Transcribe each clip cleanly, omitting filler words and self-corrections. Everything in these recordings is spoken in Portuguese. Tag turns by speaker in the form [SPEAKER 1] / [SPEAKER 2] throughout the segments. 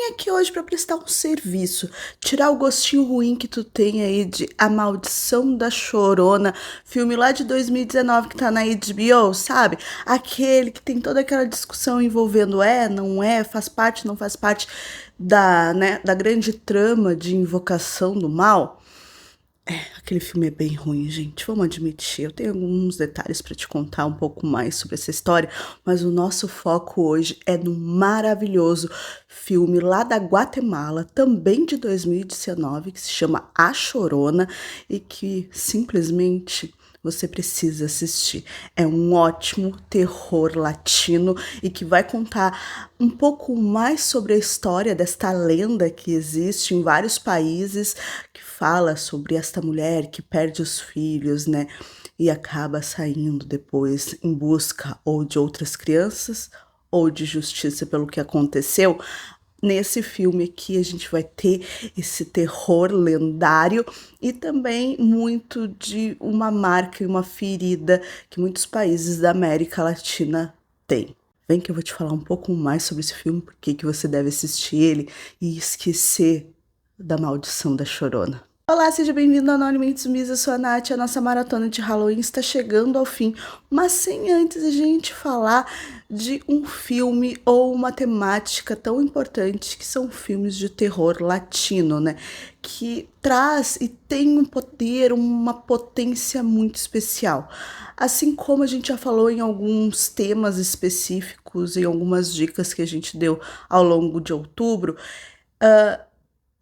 [SPEAKER 1] vim aqui hoje para prestar um serviço, tirar o gostinho ruim que tu tem aí de A Maldição da Chorona, filme lá de 2019 que tá na HBO, sabe? Aquele que tem toda aquela discussão envolvendo não é, faz parte, não faz parte da grande trama de invocação do mal. Aquele filme é bem ruim, gente, vamos admitir. Eu tenho alguns detalhes para te contar um pouco mais sobre essa história, mas o nosso foco hoje é no maravilhoso filme lá da Guatemala, também de 2019, que se chama A Chorona e que simplesmente você precisa assistir. É um ótimo terror latino e que vai contar um pouco mais sobre a história desta lenda que existe em vários países, que fala sobre esta mulher que perde os filhos, né? E acaba saindo depois em busca ou de outras crianças ou de justiça pelo que aconteceu. Nesse filme aqui a gente vai ter esse terror lendário e também muito de uma marca e uma ferida que muitos países da América Latina têm. Vem que eu vou te falar um pouco mais sobre esse filme, porque que você deve assistir ele e esquecer da Maldição da Chorona. Olá, seja bem-vindo ao Anonymamente Sumisa, eu sou a Nath, a nossa maratona de Halloween está chegando ao fim, mas sem antes a gente falar de um filme ou uma temática tão importante que são filmes de terror latino, né? Que traz e tem um poder, uma potência muito especial. Assim como a gente já falou em alguns temas específicos, em algumas dicas que a gente deu ao longo de outubro,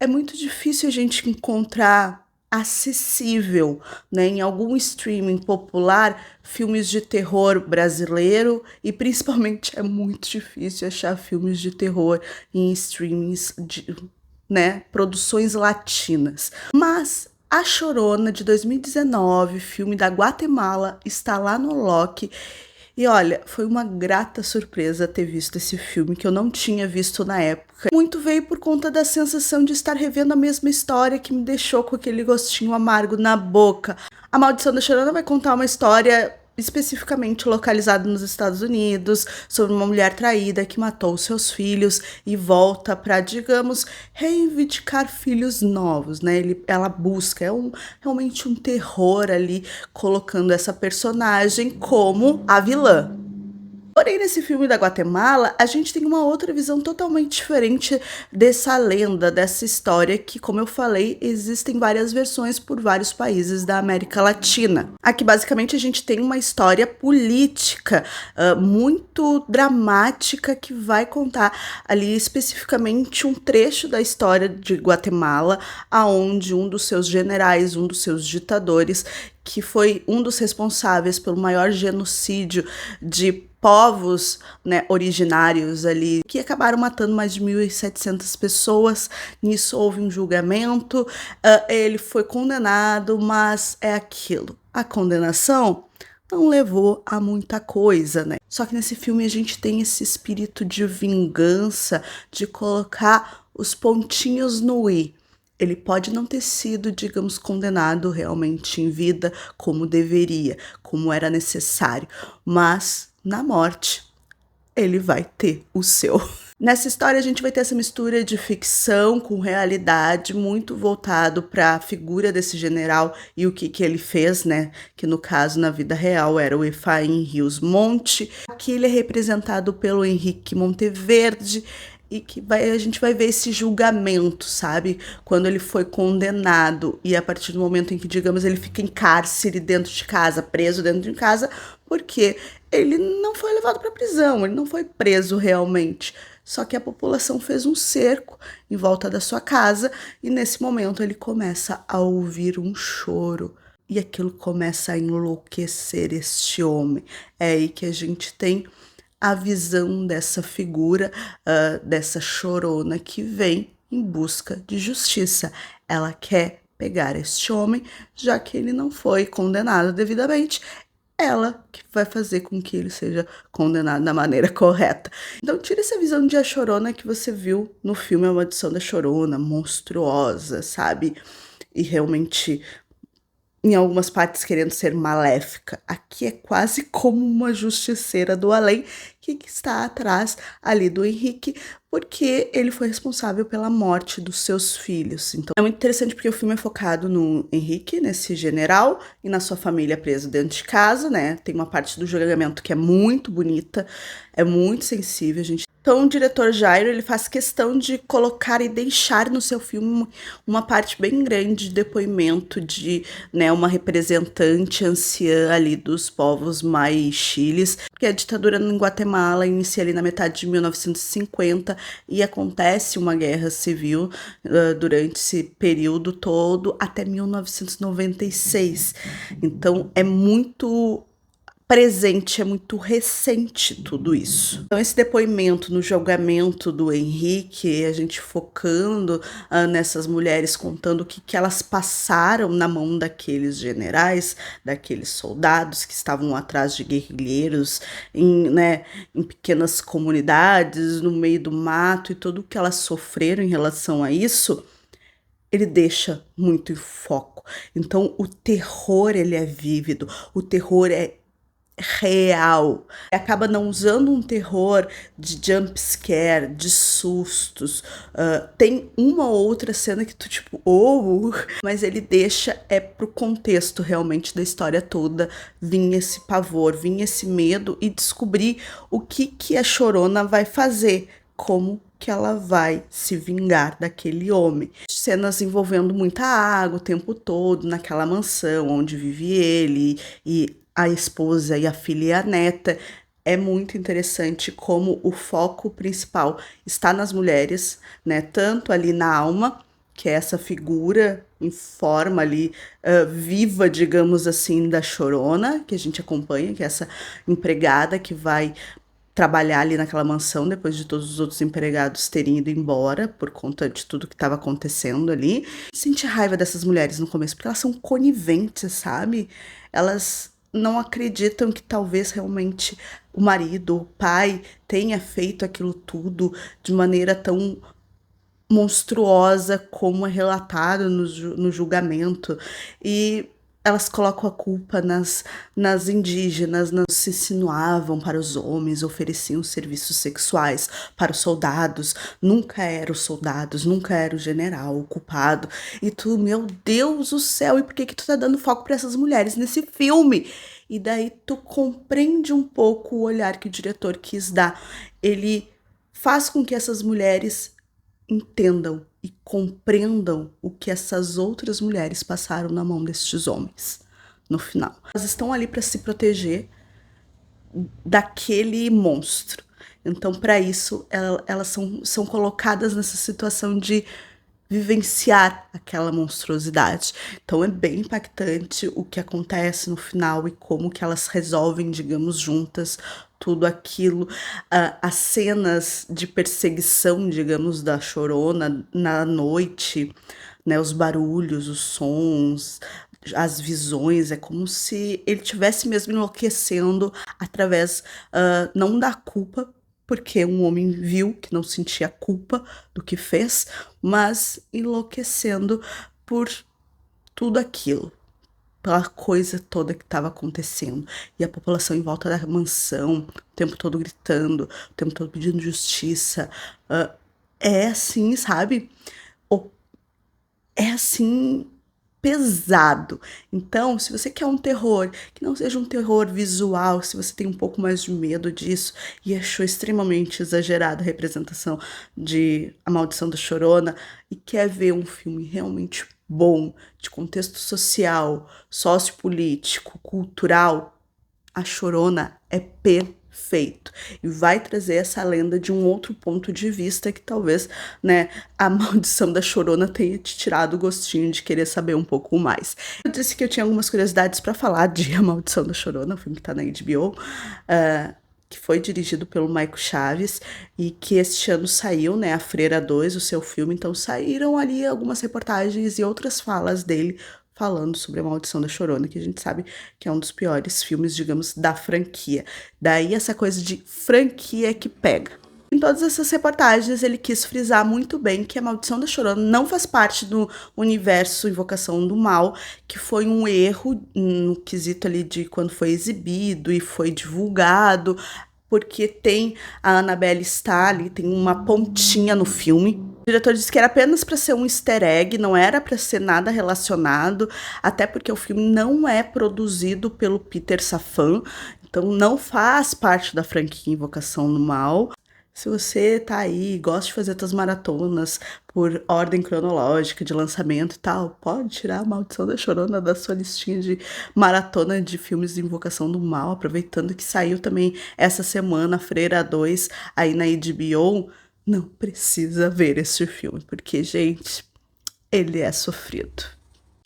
[SPEAKER 1] é muito difícil a gente encontrar acessível, né, em algum streaming popular, filmes de terror brasileiro e principalmente é muito difícil achar filmes de terror em streamings de, né, produções latinas. Mas A Chorona de 2019, filme da Guatemala, está lá no Loki. E olha, foi uma grata surpresa ter visto esse filme que eu não tinha visto na época. Muito veio por conta da sensação de estar revendo a mesma história que me deixou com aquele gostinho amargo na boca. A Maldição da Chorona vai contar uma história especificamente localizada nos Estados Unidos, sobre uma mulher traída que matou seus filhos e volta para, digamos, reivindicar filhos novos, né? Ela busca, realmente um terror ali, colocando essa personagem como a vilã. Porém, nesse filme da Guatemala, a gente tem uma outra visão totalmente diferente dessa lenda, dessa história que, como eu falei, existem várias versões por vários países da América Latina. Aqui, basicamente, a gente tem uma história política muito dramática que vai contar ali especificamente um trecho da história de Guatemala, aonde um dos seus generais, um dos seus ditadores, que foi um dos responsáveis pelo maior genocídio de povos, né, originários ali, que acabaram matando mais de 1.700 pessoas. Nisso houve um julgamento, ele foi condenado, mas é aquilo. A condenação não levou a muita coisa, né? Só que nesse filme a gente tem esse espírito de vingança, de colocar os pontinhos no i. Ele pode não ter sido, digamos, condenado realmente em vida como deveria, como era necessário, mas na morte ele vai ter o seu. Nessa história a gente vai ter essa mistura de ficção com realidade, muito voltado para a figura desse general e o que ele fez, né? Que no caso, na vida real, era o Efraim Rios Monte. Aqui ele é representado pelo Henrique Monteverde, e que a gente vai ver esse julgamento, sabe? Quando ele foi condenado e a partir do momento em que, digamos, ele fica em cárcere dentro de casa, preso dentro de casa, porque ele não foi levado para prisão, ele não foi preso realmente. Só que a população fez um cerco em volta da sua casa e nesse momento ele começa a ouvir um choro. E aquilo começa a enlouquecer este homem. É aí que a gente tem a visão dessa figura, dessa chorona que vem em busca de justiça. Ela quer pegar este homem, já que ele não foi condenado devidamente, ela que vai fazer com que ele seja condenado da maneira correta. Então tira essa visão de A Chorona que você viu no filme A Maldição da Chorona, monstruosa, sabe? E realmente em algumas partes querendo ser maléfica. Aqui é quase como uma justiceira do além que está atrás ali do Henrique, porque ele foi responsável pela morte dos seus filhos. Então é muito interessante porque o filme é focado no Henrique, nesse general, e na sua família presa dentro de casa, né? Tem uma parte do julgamento que é muito bonita, é muito sensível, gente. Então, o diretor Jairo, ele faz questão de colocar e deixar no seu filme uma parte bem grande de depoimento de, né, uma representante anciã ali dos povos Mai-Chiles, porque a ditadura em Guatemala inicia ali na metade de 1950 e acontece uma guerra civil durante esse período todo até 1996. Então, é muito presente, é muito recente tudo isso. Então, esse depoimento no julgamento do Henrique, a gente focando nessas mulheres, contando o que elas passaram na mão daqueles generais, daqueles soldados que estavam atrás de guerrilheiros, né, em pequenas comunidades, no meio do mato, e tudo o que elas sofreram em relação a isso, ele deixa muito em foco. Então, o terror, ele é vívido, o terror é real. Acaba não usando um terror de jump scare, de sustos. Tem uma ou outra cena que tu tipo, mas ele deixa pro contexto realmente da história toda vir esse pavor, vir esse medo e descobrir o que a Chorona vai fazer, como que ela vai se vingar daquele homem. Cenas envolvendo muita água o tempo todo naquela mansão onde vive ele e a esposa e a filha e a neta. É muito interessante como o foco principal está nas mulheres, né? Tanto ali na Alma, que é essa figura em forma ali viva, digamos assim, da Chorona, que a gente acompanha, que é essa empregada que vai trabalhar ali naquela mansão depois de todos os outros empregados terem ido embora por conta de tudo que estava acontecendo ali. Senti raiva dessas mulheres no começo, porque elas são coniventes, sabe? Elas não acreditam que talvez realmente o marido, o pai, tenha feito aquilo tudo de maneira tão monstruosa como é relatado no julgamento. E elas colocam a culpa nas indígenas, se insinuavam para os homens, ofereciam serviços sexuais para os soldados, nunca eram os soldados, nunca era o general o culpado. E tu, meu Deus do céu, e por que tu tá dando foco para essas mulheres nesse filme? E daí tu compreende um pouco o olhar que o diretor quis dar. Ele faz com que essas mulheres entendam e compreendam o que essas outras mulheres passaram na mão destes homens no final. Elas estão ali para se proteger daquele monstro. Então, para isso, elas são colocadas nessa situação de vivenciar aquela monstruosidade. Então é bem impactante o que acontece no final e como que elas resolvem, digamos, juntas tudo aquilo. As cenas de perseguição, digamos, da Chorona na noite, né, os barulhos, os sons, as visões, é como se ele tivesse mesmo enlouquecendo através não da culpa, porque um homem viu que não sentia culpa do que fez, mas enlouquecendo por tudo aquilo, pela coisa toda que estava acontecendo. E a população em volta da mansão, o tempo todo gritando, o tempo todo pedindo justiça. É assim, sabe? É assim pesado. Então, se você quer um terror que não seja um terror visual, se você tem um pouco mais de medo disso e achou extremamente exagerada a representação de A Maldição da Chorona e quer ver um filme realmente bom, de contexto social, sociopolítico, cultural, A Chorona é perfeito e vai trazer essa lenda de um outro ponto de vista que talvez, né, a Maldição da Chorona tenha te tirado o gostinho de querer saber um pouco mais. Eu disse que eu tinha algumas curiosidades para falar de A Maldição da Chorona, o filme que tá na HBO, que foi dirigido pelo Maico Chaves e que este ano saiu, né, A Freira 2, o seu filme, então saíram ali algumas reportagens e outras falas dele falando sobre A Maldição da Chorona, que a gente sabe que é um dos piores filmes, digamos, da franquia. Daí essa coisa de franquia que pega. Em todas essas reportagens, ele quis frisar muito bem que a Maldição da Chorona não faz parte do universo Invocação do Mal, que foi um erro no quesito ali de quando foi exibido e foi divulgado, porque tem a Annabelle está ali, tem uma pontinha no filme. O diretor disse que era apenas para ser um easter egg, não era para ser nada relacionado, até porque o filme não é produzido pelo Peter Safran, então não faz parte da franquia Invocação do Mal. Se você tá aí, gosta de fazer suas maratonas por ordem cronológica de lançamento e tal, pode tirar a Maldição da Chorona da sua listinha de maratona de filmes de Invocação do Mal, aproveitando que saiu também essa semana Freira 2 aí na HBO. Não precisa ver esse filme, porque, gente, ele é sofrido.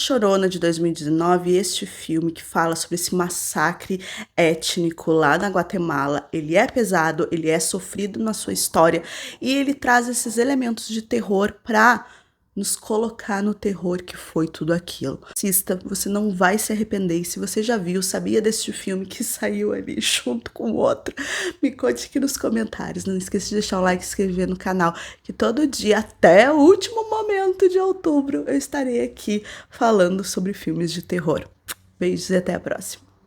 [SPEAKER 1] Chorona de 2019, este filme que fala sobre esse massacre étnico lá na Guatemala, ele é pesado, ele é sofrido na sua história e ele traz esses elementos de terror para nos colocar no terror que foi tudo aquilo. Assista, você não vai se arrepender. E se você já viu, sabia deste filme que saiu ali junto com o outro, me conte aqui nos comentários. Não esqueça de deixar o like e se inscrever no canal, que todo dia, até o último momento de outubro, eu estarei aqui falando sobre filmes de terror. Beijos e até a próxima.